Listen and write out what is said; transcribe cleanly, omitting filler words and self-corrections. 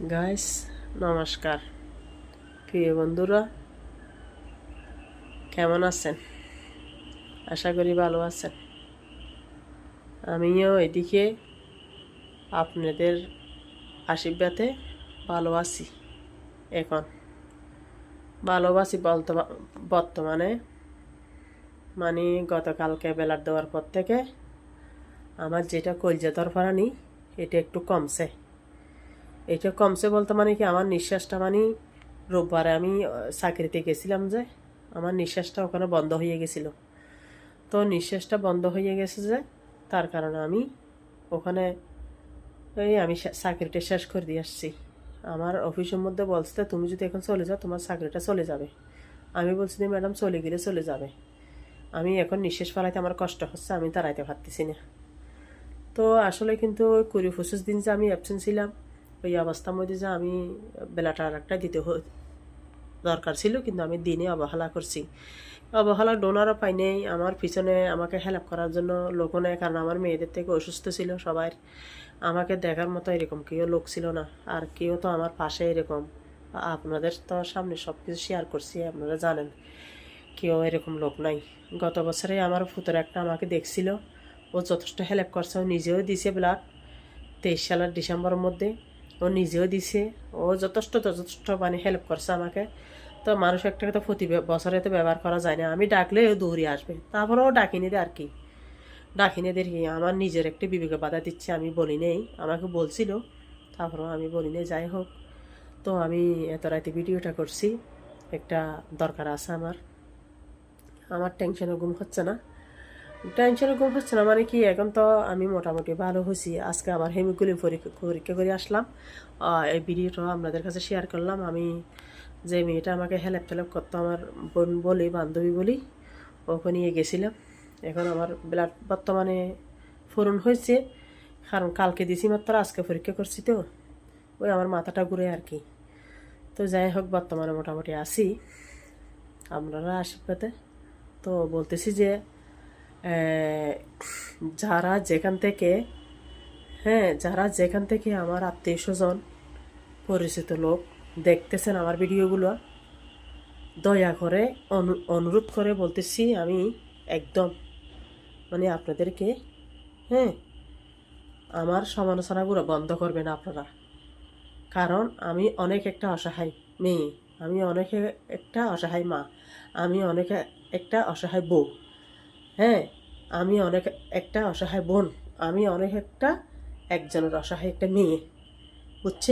Guys, নমস্কার। প্রিয় বন্ধুরা, কেমন আছেন? আশা করি ভালো আছেন। আমিও এদিকে আপনাদের আশীর্বাদে ভালো আছি। এখন ভালোবাসি বলতে বর্তমানে মানে গতকালকে বেলার দেওয়ার পর থেকে আমার যেটা কলজা দরফারানি এটা একটু কমছে। এটা কমছে বলতে মানে কি, আমার নিঃশ্বাসটা মানে রোববারে আমি চাকরিতে গেছিলাম যে আমার নিঃশ্বাসটা ওখানে বন্ধ হয়ে গেছিল। তো নিঃশ্বাসটা বন্ধ হয়ে গেছে যে তার কারণে আমি ওখানে আমি চাকরিটা শেষ করে দিয়ে আসছি। আমার অফিসের মধ্যে বলছে তুমি যদি এখন চলে যাও তোমার চাকরিটা চলে যাবে। আমি বলছি যে ম্যাডাম চলে গেলে চলে যাবে, আমি এখন নিঃশ্বাস ফেলাইতে আমার কষ্ট হচ্ছে, আমি দাঁড়াইতে পারতেছি না। তো আসলে কিন্তু ওই 20-25 দিন যে আমি অ্যাবসেন্ট ছিলাম, ওই অবস্থার মধ্যে যে আমি বেলাটা আর একটা দিতে দরকার ছিল, কিন্তু আমি দিনে অবহেলা করছি। অবহেলা ডোনারও পাই নেই, আমার পিছনে আমাকে হেল্প করার জন্য লোকও নেই, কারণ আমার মেয়েদের থেকে অসুস্থ ছিল সবাই। আমাকে দেখার মতো এরকম কেউ লোক ছিল না, আর কেউ তো আমার পাশে এরকম, আপনাদের তো সামনে সব কিছু শেয়ার করছি, আপনারা জানেন কেউ এরকম লোক নাই। গত বছরে আমার ফুতের একটা আমাকে দেখছিল, ও যথেষ্ট হেল্প করছে, ও নিজেও দিছে ব্লাড 23 সালের ডিসেম্বরের মধ্যে, ও নিজেও দিছে। ও যথেষ্ট মানে হেল্প করছে আমাকে। তো মানুষ একটা তো প্রতি বছরে তো ব্যবহার করা যায় না, আমি ডাকলে ও দৌড়ে আসবে, তারপরেও ডাকিনি দে আর কি, ডাকিনি দের কি, আমার নিজের একটি বিবেকে বাধা দিচ্ছে, আমি বলি নেই, আমাকে বলছিল তারপরেও আমি বলি নেই। যাই হোক, তো আমি এত রাতে ভিডিওটা করছি, একটা দরকার আছে আমার। আমার টেনশনে ঘুম হচ্ছে না। টেনশনে ঘুম হচ্ছে না মানে কি, এখন তো আমি মোটামুটি ভালো হয়েছি। আজকে আবার হেমিগুলি পরীক্ষা করে আসলাম। এই ভিডিওটা আপনাদের কাছে শেয়ার করলাম। আমি যে মেয়েটা আমাকে হেল্প করতো, আমার বোন বলি, বান্ধবী বলি, ওকে নিয়ে গেছিলাম। এখন আমার ব্লাড বর্তমানে ফোরন হয়েছে, কারণ কালকে দিছি মাত্র, আজকে পরীক্ষা করছি, তো ওই আমার মাথাটা ঘুরে আর কি। তো যাই হোক, বর্তমানে মোটামুটি আছি আপনারা আশীর্বাদে। তো বলতেছি যে যারা যেখান থেকে, হ্যাঁ, যারা যেখান থেকে আমার আত্মীয় স্বজন পরিচিত লোক দেখতেছেন আমার ভিডিওগুলো, দয়া করে অনুরোধ করে বলতেছি, আমি একদম মানে আপনাদেরকে, হ্যাঁ, আমার সমালোচনাগুলো বন্ধ করবেন আপনারা। কারণ আমি অনেক একটা অসহায় মেয়ে, আমি অনেক একটা অসহায় মা, আমি অনেক একটা অসহায় বউ, হ্যাঁ, আমি অনেক একটা অসহায় বোন, আমি অনেক একটা একজনের অসহায় একটা মেয়ে, বুঝছেন?